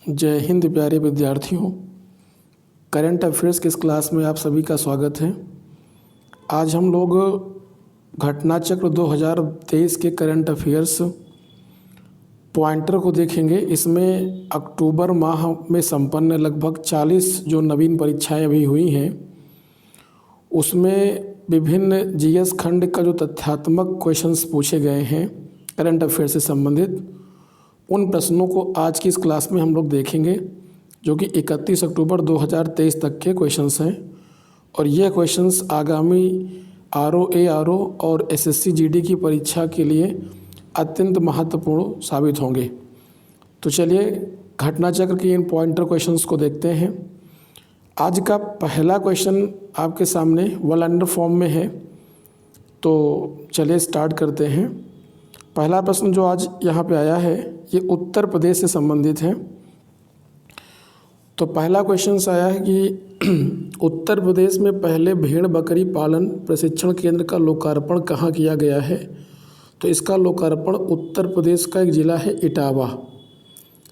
जय हिंद प्यारे विद्यार्थियों। करंट अफेयर्स की इस क्लास में आप सभी का स्वागत है। आज हम लोग घटना चक्र 2023 के करंट अफेयर्स पॉइंटर को देखेंगे। इसमें अक्टूबर माह में संपन्न लगभग 40 जो नवीन परीक्षाएं अभी हुई हैं, उसमें विभिन्न जीएस खंड का जो तथ्यात्मक क्वेश्चंस पूछे गए हैं करंट अफेयर से संबंधित, उन प्रश्नों को आज की इस क्लास में हम लोग देखेंगे, जो कि 31 अक्टूबर 2023 तक के क्वेश्चंस हैं। और ये क्वेश्चंस आगामी आरओ एआरओ और एसएससी जीडी की परीक्षा के लिए अत्यंत महत्वपूर्ण साबित होंगे। तो चलिए घटना चक्र के इन पॉइंटर क्वेश्चंस को देखते हैं। आज का पहला क्वेश्चन आपके सामने वलंडर फॉर्म में है, तो चलिए स्टार्ट करते हैं। पहला प्रश्न जो आज यहाँ पे आया है ये उत्तर प्रदेश से संबंधित है। तो पहला क्वेश्चन आया है कि उत्तर प्रदेश में पहले भेड़ बकरी पालन प्रशिक्षण केंद्र का लोकार्पण कहाँ किया गया है। तो इसका लोकार्पण उत्तर प्रदेश का एक ज़िला है इटावा,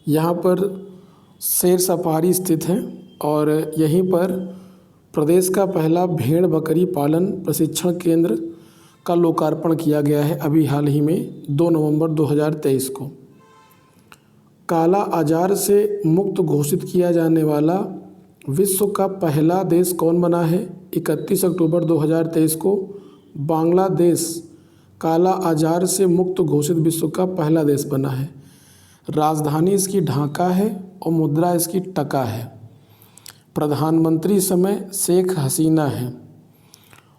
यहाँ पर शेर सफारी स्थित है और यहीं पर प्रदेश का पहला भेड़ बकरी पालन प्रशिक्षण केंद्र का लोकार्पण किया गया है अभी हाल ही में 2 नवंबर 2023 को। काला आजार से मुक्त घोषित किया जाने वाला विश्व का पहला देश कौन बना है। 31 अक्टूबर 2023 को बांग्लादेश काला आजार से मुक्त घोषित विश्व का पहला देश बना है। राजधानी इसकी ढाका है और मुद्रा इसकी टका है। प्रधानमंत्री समय शेख हसीना है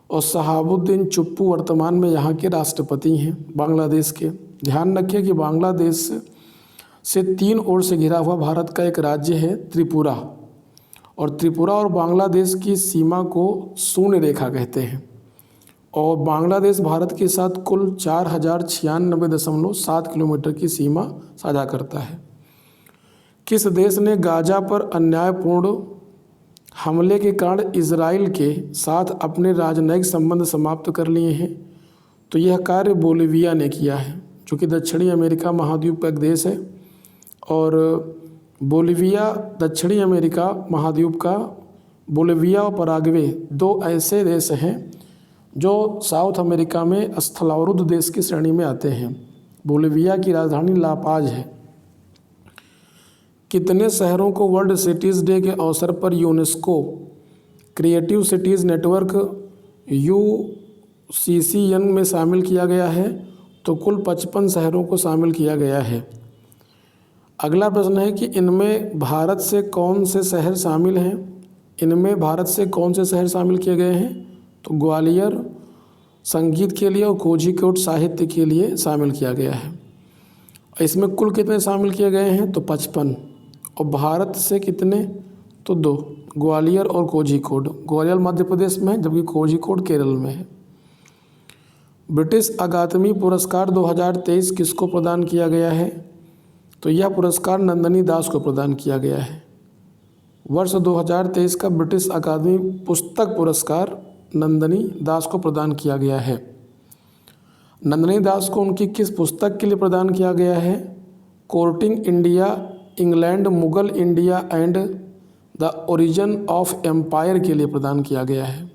और शहाबुद्दीन चुप्पू वर्तमान में यहाँ के राष्ट्रपति हैं बांग्लादेश के। ध्यान रखिए कि बांग्लादेश से 3 ओर से घिरा हुआ भारत का एक राज्य है त्रिपुरा, और त्रिपुरा और बांग्लादेश की सीमा को शून्य रेखा कहते हैं। और बांग्लादेश भारत के साथ कुल 4096.7 किलोमीटर की सीमा साझा करता है। किस देश ने गाजा पर अन्यायपूर्ण हमले के कारण इजराइल के साथ अपने राजनयिक संबंध समाप्त कर लिए हैं। तो यह कार्य बोलिविया ने किया है, जो कि दक्षिणी अमेरिका महाद्वीप का एक देश है। और बोलिविया दक्षिणी अमेरिका महाद्वीप का बोलिविया और पराग्वे 2 ऐसे देश हैं जो साउथ अमेरिका में स्थलावरुद्ध देश की श्रेणी में आते हैं। बोलिविया की राजधानी लापाज है। कितने शहरों को वर्ल्ड सिटीज़ डे के अवसर पर UNESCO creative cities network UCCN में शामिल किया गया है। तो कुल 55 शहरों को शामिल किया गया है। अगला प्रश्न है कि इनमें भारत से कौन से शहर शामिल हैं। इनमें भारत से कौन से शहर शामिल किए गए हैं। तो ग्वालियर संगीत के लिए और कोझिकोड साहित्य के लिए शामिल किया गया है। इसमें कुल कितने शामिल किए गए हैं। तो 55। और भारत से कितने। तो 2, ग्वालियर और कोझिकोड। ग्वालियर मध्य प्रदेश में है जबकि कोझिकोड केरल में है। ब्रिटिश अकादमी पुरस्कार 2023 किसको प्रदान किया गया है। तो यह पुरस्कार नंदिनी दास को प्रदान किया गया है। वर्ष 2023 का ब्रिटिश अकादमी पुस्तक पुरस्कार नंदिनी दास को प्रदान किया गया है। नंदिनी दास को उनकी किस पुस्तक के लिए प्रदान किया गया है। Courting India England Mughal India and the origin of empire के लिए प्रदान किया गया है।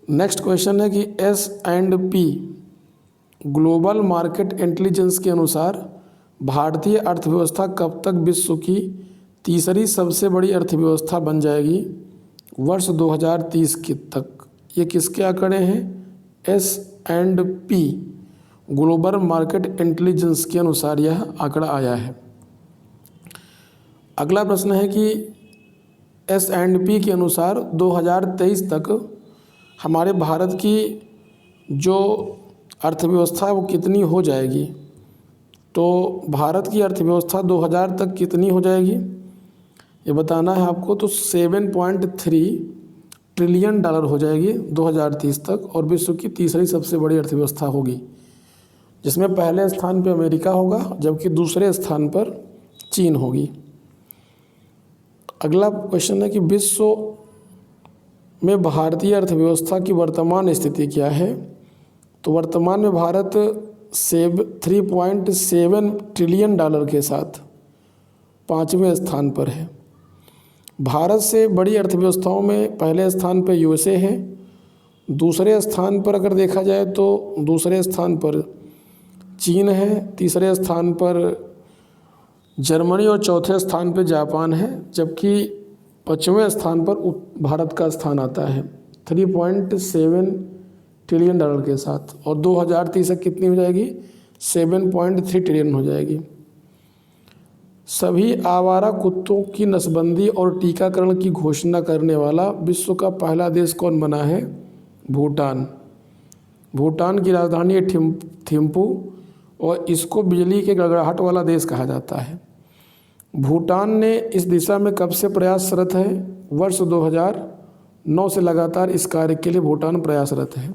नेक्स्ट क्वेश्चन है कि S&P ग्लोबल मार्केट इंटेलिजेंस के अनुसार भारतीय अर्थव्यवस्था कब तक विश्व की तीसरी सबसे बड़ी अर्थव्यवस्था बन जाएगी। वर्ष 2030 तक। ये किसके आंकड़े हैं। S&P ग्लोबल मार्केट इंटेलिजेंस के अनुसार यह आंकड़ा आया है। अगला प्रश्न है कि S&P के अनुसार 2023 तक हमारे भारत की जो अर्थव्यवस्था है वो कितनी हो जाएगी। तो भारत की अर्थव्यवस्था 2000 तक कितनी हो जाएगी ये बताना है आपको। तो 7.3 ट्रिलियन डॉलर हो जाएगी 2030 तक, और विश्व की तीसरी सबसे बड़ी अर्थव्यवस्था होगी, जिसमें पहले स्थान पर अमेरिका होगा जबकि दूसरे स्थान पर चीन होगी। अगला क्वेश्चन है कि विश्व में भारतीय अर्थव्यवस्था की वर्तमान स्थिति क्या है। तो वर्तमान में भारत 3.7 ट्रिलियन डॉलर के साथ 5वें स्थान पर है। भारत से बड़ी अर्थव्यवस्थाओं में पहले स्थान पर यूएसए है, दूसरे स्थान पर अगर देखा जाए तो दूसरे स्थान पर चीन है, तीसरे स्थान पर जर्मनी और चौथे स्थान पर जापान है, जबकि 5वें स्थान पर भारत का स्थान आता है 3.7 ट्रिलियन डॉलर के साथ, और 2030 तक कितनी हो जाएगी, 7.3 ट्रिलियन हो जाएगी। सभी आवारा कुत्तों की नसबंदी और टीकाकरण की घोषणा करने वाला विश्व का पहला देश कौन बना है, भूटान। भूटान की राजधानी है थिम्पू और इसको बिजली के गड़गड़ाहट वाला देश कहा जाता है। भूटान ने इस दिशा में कब से प्रयासरत है, वर्ष 2009 से लगातार इस कार्य के लिए भूटान प्रयासरत है।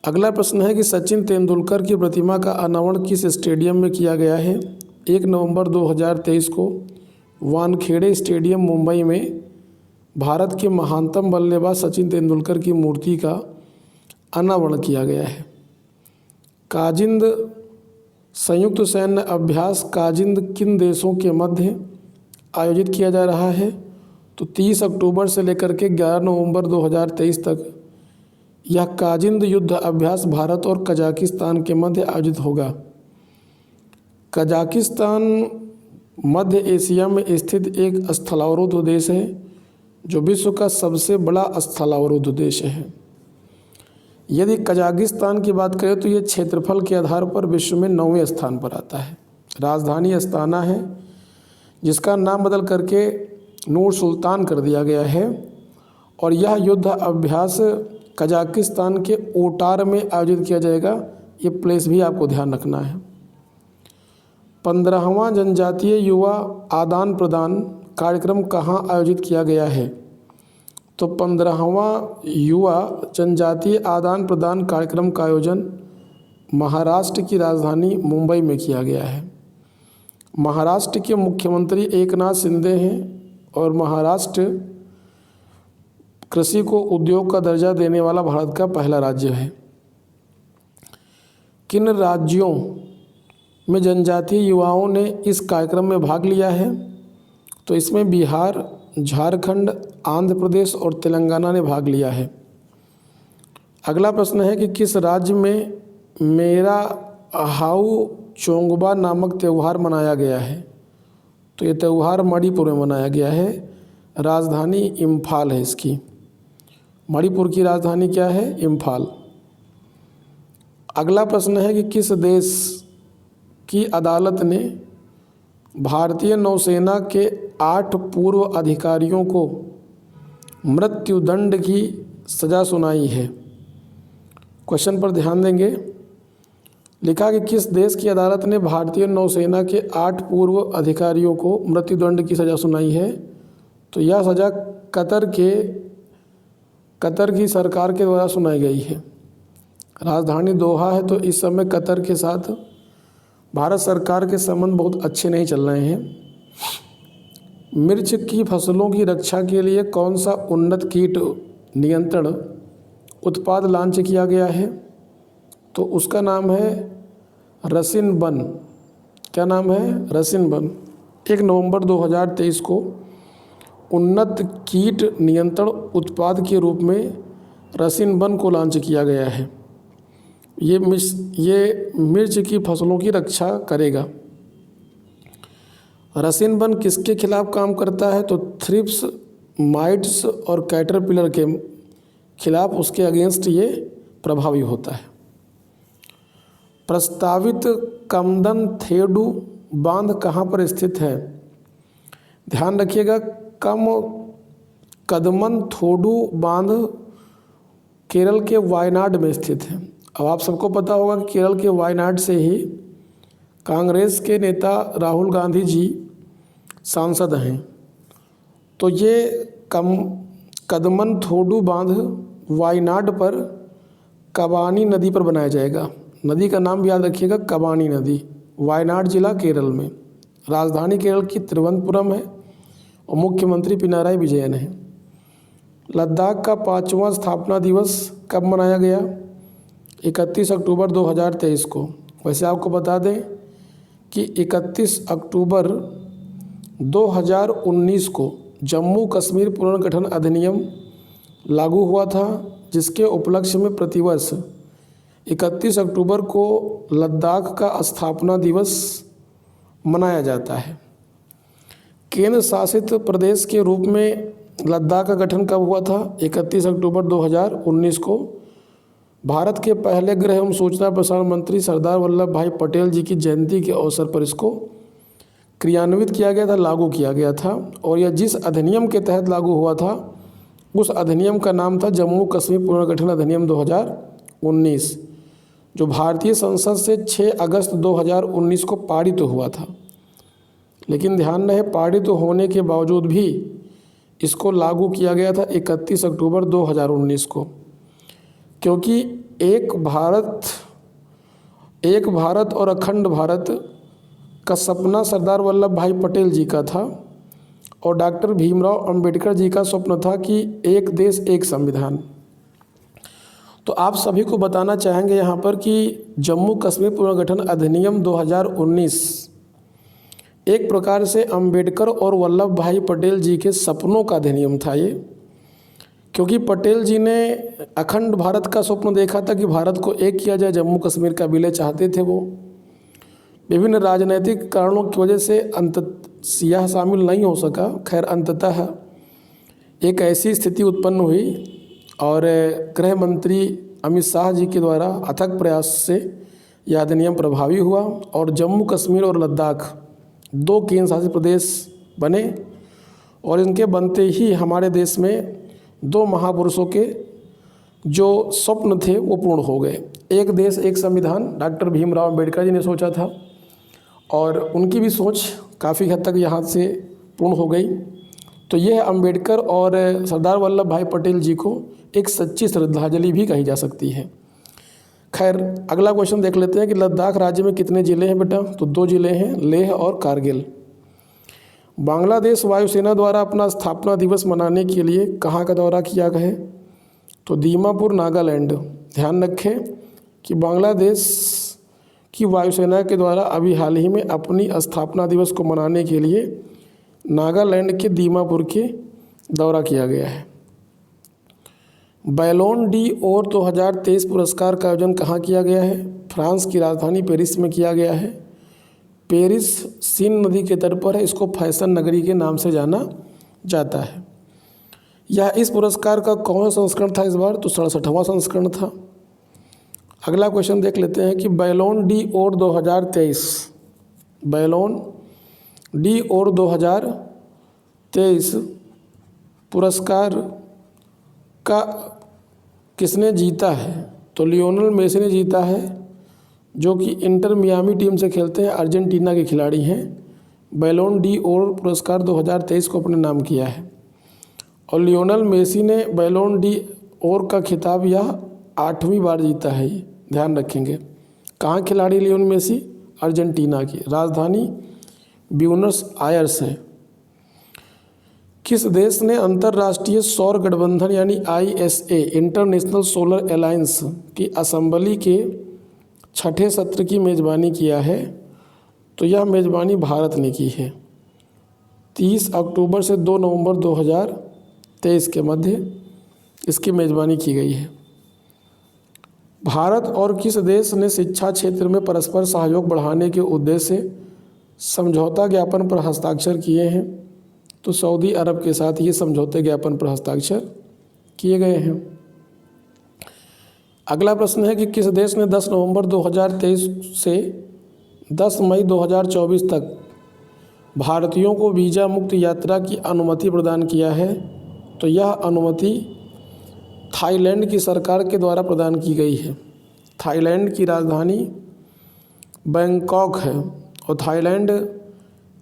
अगला प्रश्न है कि सचिन तेंदुलकर की प्रतिमा का अनावरण किस स्टेडियम में किया गया है। 1 नवंबर 2023 को वानखेड़े स्टेडियम मुंबई में भारत के महानतम बल्लेबाज सचिन तेंदुलकर की मूर्ति का अनावरण किया गया है। काजिंद संयुक्त सैन्य अभ्यास काजिंद किन देशों के मध्य आयोजित किया जा रहा है, तो 30 अक्टूबर से लेकर के 11 नवंबर 2023 तक यह काजिंद युद्ध अभ्यास भारत और कजाकिस्तान के मध्य आयोजित होगा। कजाकिस्तान मध्य एशिया में स्थित एक स्थलावरोध देश है जो विश्व का सबसे बड़ा स्थलावरोध देश है। यदि कजाकिस्तान की बात करें तो ये क्षेत्रफल के आधार पर विश्व में 9वें स्थान पर आता है। राजधानी अस्ताना है, जिसका नाम बदल करके नूर सुल्तान कर दिया गया है, और यह युद्ध अभ्यास कजाकिस्तान के ओटार में आयोजित किया जाएगा। ये प्लेस भी आपको ध्यान रखना है। 15वां जनजातीय युवा आदान प्रदान कार्यक्रम कहाँ आयोजित किया गया है, तो 15वां युवा जनजातीय आदान प्रदान कार्यक्रम का आयोजन महाराष्ट्र की राजधानी मुंबई में किया गया है। महाराष्ट्र के मुख्यमंत्री एकनाथ शिंदे हैं और महाराष्ट्र कृषि को उद्योग का दर्जा देने वाला भारत का पहला राज्य है। किन राज्यों में जनजातीय युवाओं ने इस कार्यक्रम में भाग लिया है, तो इसमें बिहार, झारखंड, आंध्र प्रदेश और तेलंगाना ने भाग लिया है। अगला प्रश्न है कि किस राज्य में मेरा हाउ चोंगबा नामक त्यौहार मनाया गया है, तो ये त्यौहार मणिपुर में मनाया गया है। राजधानी इम्फाल है इसकी। मणिपुर की राजधानी क्या है, इम्फाल। अगला प्रश्न है कि किस देश की अदालत ने भारतीय नौसेना के 8 पूर्व अधिकारियों को मृत्युदंड की सज़ा सुनाई है। क्वेश्चन पर ध्यान देंगे। लिखा कि किस देश की अदालत ने भारतीय नौसेना के 8 पूर्व अधिकारियों को मृत्युदंड की सज़ा सुनाई है, तो यह सज़ा कतर की सरकार के द्वारा सुनाई गई है। राजधानी दोहा है, तो इस समय कतर के साथ भारत सरकार के संबंध बहुत अच्छे नहीं चल रहे हैं। मिर्च की फसलों की रक्षा के लिए कौन सा उन्नत कीट नियंत्रण उत्पाद लॉन्च किया गया है, तो उसका नाम है रसिनबन। क्या नाम है, रसिनबन। 1 नवंबर 2023 को उन्नत कीट नियंत्रण उत्पाद के रूप में रसिनबन को लॉन्च किया गया है। ये मिर्च की फसलों की रक्षा करेगा। रसिनबन किसके खिलाफ काम करता है, तो थ्रिप्स, माइट्स और कैटरपिलर के खिलाफ उसके अगेंस्ट ये प्रभावी होता है। प्रस्तावित कमदन थेडू बांध कहाँ पर स्थित है, ध्यान रखिएगा। कदमन थोडू बांध केरल के वायनाड में स्थित है। अब आप सबको पता होगा कि केरल के वायनाड से ही कांग्रेस के नेता राहुल गांधी जी सांसद हैं। तो ये कदमन थोडू बांध वायनाड पर कबानी नदी पर बनाया जाएगा। नदी का नाम भी याद रखिएगा, कबानी नदी, वायनाड जिला केरल में। राजधानी केरल की तिरुवनंतपुरम है और मुख्यमंत्री पिनाराई विजयन है। लद्दाख का 5वां स्थापना दिवस कब मनाया गया, 31 अक्टूबर 2023 को। वैसे आपको बता दें कि 31 अक्टूबर 2019 को जम्मू कश्मीर पुनर्गठन अधिनियम लागू हुआ था, जिसके उपलक्ष्य में प्रतिवर्ष 31 अक्टूबर को लद्दाख का स्थापना दिवस मनाया जाता है। केंद्र शासित प्रदेश के रूप में लद्दाख का गठन कब हुआ था? 31 अक्टूबर 2019 को भारत के पहले गृह एवं सूचना प्रसारण मंत्री सरदार वल्लभ भाई पटेल जी की जयंती के अवसर पर इसको क्रियान्वित किया गया था, लागू किया गया था। और यह जिस अधिनियम के तहत लागू हुआ था उस अधिनियम का नाम था जम्मू कश्मीर पुनर्गठन अधिनियम 2019, जो भारतीय संसद से 6 अगस्त 2019 को पारित हुआ था। लेकिन ध्यान रहे, पारित होने के बावजूद भी इसको लागू किया गया था 31 अक्टूबर 2019 को, क्योंकि एक भारत और अखंड भारत का सपना सरदार वल्लभ भाई पटेल जी का था और डॉक्टर भीमराव अंबेडकर जी का स्वप्न था कि एक देश एक संविधान। तो आप सभी को बताना चाहेंगे यहाँ पर कि जम्मू कश्मीर पुनर्गठन अधिनियम 2019 एक प्रकार से अंबेडकर और वल्लभ भाई पटेल जी के सपनों का अधिनियम था ये, क्योंकि पटेल जी ने अखंड भारत का स्वप्न देखा था कि भारत को एक किया जाए, जम्मू कश्मीर का विलय चाहते थे वो। विभिन्न राजनीतिक कारणों की वजह से यह शामिल नहीं हो सका। खैर, अंततः एक ऐसी स्थिति उत्पन्न हुई और गृह मंत्री अमित शाह जी के द्वारा अथक प्रयास से यह अधिनियम प्रभावी हुआ और जम्मू कश्मीर और लद्दाख 2 केंद्र शासित प्रदेश बने। और इनके बनते ही हमारे देश में 2 महापुरुषों के जो स्वप्न थे वो पूर्ण हो गए। एक देश एक संविधान डॉक्टर भीमराव अंबेडकर जी ने सोचा था और उनकी भी सोच काफ़ी हद तक यहाँ से पूर्ण हो गई। तो यह अंबेडकर और सरदार वल्लभ भाई पटेल जी को एक सच्ची श्रद्धांजलि भी कही जा सकती है। खैर, अगला क्वेश्चन देख लेते हैं कि लद्दाख राज्य में कितने ज़िले हैं बेटा? तो 2 ज़िले हैं, लेह और कारगिल। बांग्लादेश वायुसेना द्वारा अपना स्थापना दिवस मनाने के लिए कहाँ का दौरा किया गया है? तो दीमापुर, नागालैंड। ध्यान रखें कि बांग्लादेश की वायुसेना के द्वारा अभी हाल ही में अपनी स्थापना दिवस को मनाने के लिए नागालैंड के दीमापुर के दौरा किया गया है। बैलोन डी और 2023 पुरस्कार का आयोजन कहाँ किया गया है? फ्रांस की राजधानी पेरिस में किया गया है। पेरिस सीन नदी के तट पर है, इसको फैशन नगरी के नाम से जाना जाता है। यह इस पुरस्कार का कौन सा संस्करण था इस बार? तो 67वां संस्करण था। अगला क्वेश्चन देख लेते हैं कि बैलोन डी और 2023 बैलोन डी और 2023 पुरस्कार का किसने जीता है? तो लियोनेल मेसी ने जीता है, जो कि इंटर मियामी टीम से खेलते हैं, अर्जेंटीना के खिलाड़ी हैं। बैलोन डी और पुरस्कार 2023 को अपने नाम किया है और लियोनेल मेसी ने बैलोन डी और का खिताब यह 8वीं बार जीता है। ये ध्यान रखेंगे। कहाँ खिलाड़ी लियोनेल मेसी? अर्जेंटीना की राजधानी ब्यूनस आयर्स है। किस देश ने अंतर्राष्ट्रीय सौर गठबंधन यानी ISA इंटरनेशनल सोलर अलायंस की असेंबली के 6ठे सत्र की मेज़बानी किया है? तो यह मेज़बानी भारत ने की है। 30 अक्टूबर से 2 नवंबर 2023 के मध्य इसकी मेज़बानी की गई है। भारत और किस देश ने शिक्षा क्षेत्र में परस्पर सहयोग बढ़ाने के उद्देश्य से समझौता ज्ञापन पर हस्ताक्षर किए हैं? तो सऊदी अरब के साथ ये समझौते ज्ञापन पर हस्ताक्षर किए गए हैं। अगला प्रश्न है कि किस देश ने 10 नवंबर 2023 से 10 मई 2024 तक भारतीयों को वीज़ा मुक्त यात्रा की अनुमति प्रदान किया है? तो यह अनुमति थाईलैंड की सरकार के द्वारा प्रदान की गई है। थाईलैंड की राजधानी बैंकॉक है और थाईलैंड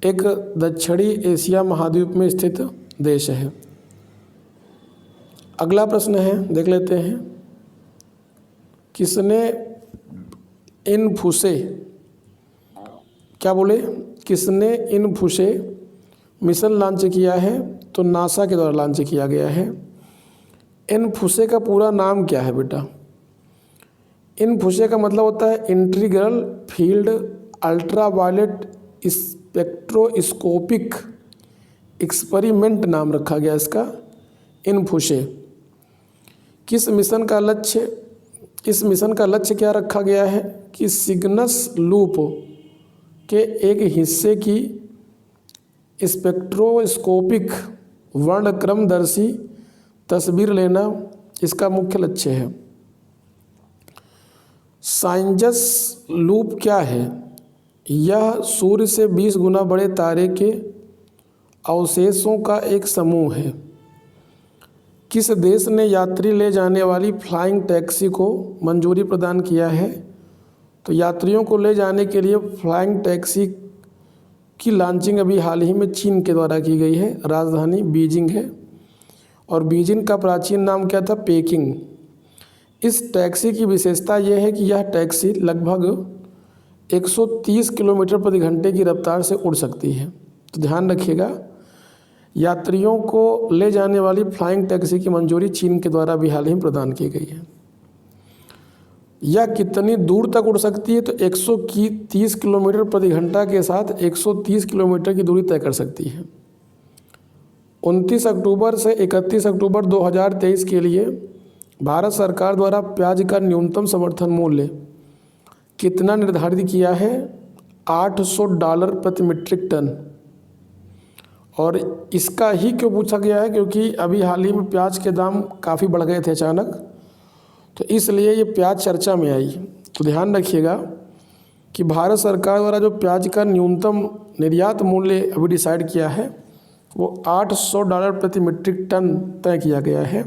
एक दक्षिणी एशिया महाद्वीप में स्थित देश है। अगला प्रश्न है, देख लेते हैं, किसने इनफुसे किसने इनफुसे मिशन लॉन्च किया है? तो नासा के द्वारा लॉन्च किया गया है। इनफुसे का पूरा नाम क्या है बेटा? इनफुसे का मतलब होता है integral field ultraviolet spectroscopic experiment नाम रखा गया इसका, इनफुशे। किस मिशन का लक्ष्य, इस मिशन का लक्ष्य क्या रखा गया है कि सिग्नस लूप के एक हिस्से की स्पेक्ट्रोस्कोपिक वर्णक्रमदर्शी तस्वीर लेना इसका मुख्य लक्ष्य है। साइंजस लूप क्या है? यह सूर्य से 20 गुना बड़े तारे के अवशेषों का एक समूह है। किस देश ने यात्री ले जाने वाली फ्लाइंग टैक्सी को मंजूरी प्रदान किया है? तो यात्रियों को ले जाने के लिए फ्लाइंग टैक्सी की लॉन्चिंग अभी हाल ही में चीन के द्वारा की गई है। राजधानी बीजिंग है और बीजिंग का प्राचीन नाम क्या था? पेकिंग। इस टैक्सी की विशेषता यह है कि यह टैक्सी लगभग 130 किलोमीटर प्रति घंटे की रफ्तार से उड़ सकती है। तो ध्यान रखिएगा, यात्रियों को ले जाने वाली फ्लाइंग टैक्सी की मंजूरी चीन के द्वारा भी हाल ही में प्रदान की गई है। यह कितनी दूर तक उड़ सकती है? तो 130 किलोमीटर प्रति घंटा के साथ 130 किलोमीटर की दूरी तय कर सकती है। 29 अक्टूबर से 31 अक्टूबर 2023 के लिए भारत सरकार द्वारा प्याज का न्यूनतम समर्थन मूल्य कितना निर्धारित किया है? $800 प्रति मीट्रिक टन। और इसका ही क्यों पूछा गया है? क्योंकि अभी हाल ही में प्याज के दाम काफ़ी बढ़ गए थे अचानक, तो इसलिए ये प्याज चर्चा में आई। तो ध्यान रखिएगा कि भारत सरकार द्वारा जो प्याज का न्यूनतम निर्यात मूल्य अभी डिसाइड किया है वो $800 प्रति मीट्रिक टन तय किया गया है।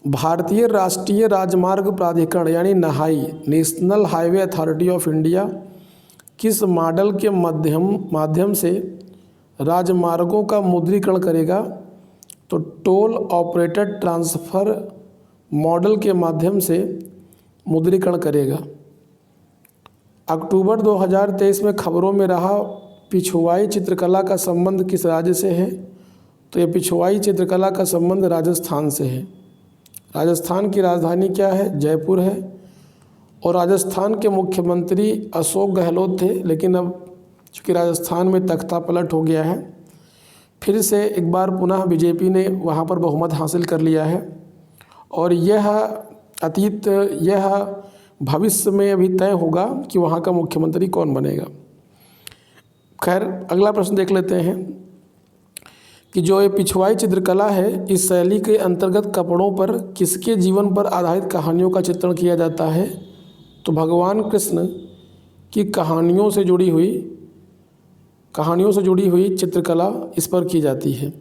भारतीय राष्ट्रीय राजमार्ग प्राधिकरण यानी NHAI, national highway authority of India, किस मॉडल के माध्यम से राजमार्गों का मुद्रीकरण करेगा? तो टोल ऑपरेटेड ट्रांसफ़र मॉडल के माध्यम से मुद्रीकरण करेगा। अक्टूबर 2023 में खबरों में रहा पिछवाई चित्रकला का संबंध किस राज्य से है? तो ये पिछवाई चित्रकला का संबंध राजस्थान से है। राजस्थान की राजधानी क्या है? जयपुर है। और राजस्थान के मुख्यमंत्री अशोक गहलोत थे, लेकिन अब चूँकि राजस्थान में तख्ता पलट हो गया है, फिर से एक बार पुनः बीजेपी ने वहाँ पर बहुमत हासिल कर लिया है। और यह भविष्य में अभी तय होगा कि वहाँ का मुख्यमंत्री कौन बनेगा। खैर, अगला प्रश्न देख लेते हैं कि जो ये पिछवाई चित्रकला है, इस शैली के अंतर्गत कपड़ों पर किसके जीवन पर आधारित कहानियों का चित्रण किया जाता है? तो भगवान कृष्ण की कहानियों से जुड़ी हुई चित्रकला इस पर की जाती है,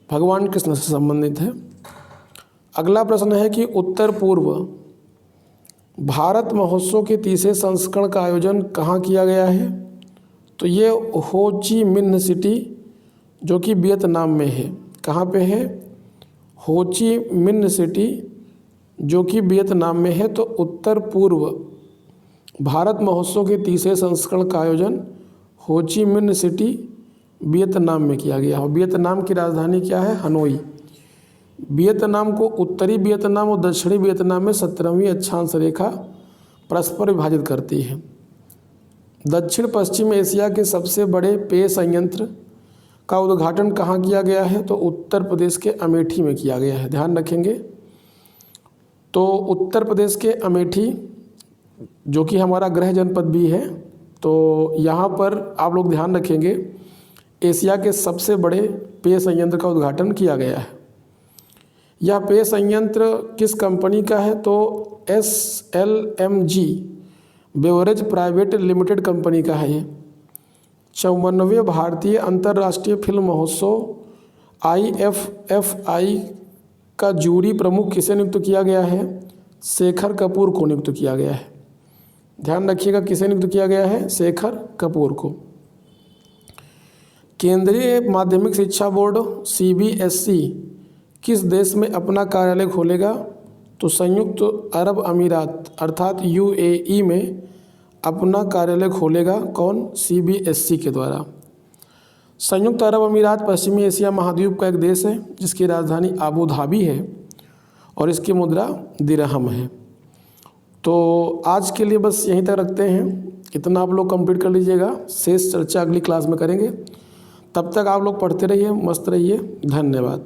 भगवान कृष्ण से संबंधित है। अगला प्रश्न है कि उत्तर पूर्व भारत महोत्सव के 30वें संस्करण का आयोजन कहाँ किया गया है? तो ये हो ची मिन्ह सिटी जो कि वियतनाम में है। कहाँ पे है? हो ची मिन्ह सिटी जो कि वियतनाम में है। तो उत्तर पूर्व भारत महोत्सव के 30वें संस्करण का आयोजन हो ची मिन्ह सिटी वियतनाम में किया गया है। वियतनाम की राजधानी क्या है? हनोई। वियतनाम को उत्तरी वियतनाम और दक्षिणी वियतनाम में 17वीं अक्षांश रेखा परस्पर विभाजित करती है। दक्षिण पश्चिम एशिया के सबसे बड़े पेय संयंत्र का उद्घाटन कहाँ किया गया है? तो उत्तर प्रदेश के अमेठी में किया गया है। ध्यान रखेंगे। तो उत्तर प्रदेश के अमेठी जो कि हमारा गृह जनपद भी है, तो यहाँ पर आप लोग ध्यान रखेंगे, एशिया के सबसे बड़े पेय संयंत्र का उद्घाटन किया गया है। यह पेय संयंत्र किस कंपनी का है? तो SLMG beverage private limited company का है। ये 54वें भारतीय अंतर्राष्ट्रीय फिल्म महोत्सव IFFI का जूरी प्रमुख किसे नियुक्त किया गया है? शेखर कपूर को नियुक्त किया गया है। ध्यान रखिएगा, किसे नियुक्त किया गया है? शेखर कपूर को। केंद्रीय माध्यमिक शिक्षा बोर्ड CBSE किस देश में अपना कार्यालय खोलेगा? तो संयुक्त अरब अमीरात अर्थात UAE में अपना कार्यालय खोलेगा। कौन? CBSE के द्वारा। संयुक्त अरब अमीरात पश्चिमी एशिया महाद्वीप का एक देश है जिसकी राजधानी आबू धाबी है और इसकी मुद्रा दिरहम है। तो आज के लिए बस यहीं तक रखते हैं, इतना आप लोग कंप्लीट कर लीजिएगा। शेष चर्चा अगली क्लास में करेंगे। तब तक आप लोग पढ़ते रहिए, मस्त रहिए। धन्यवाद।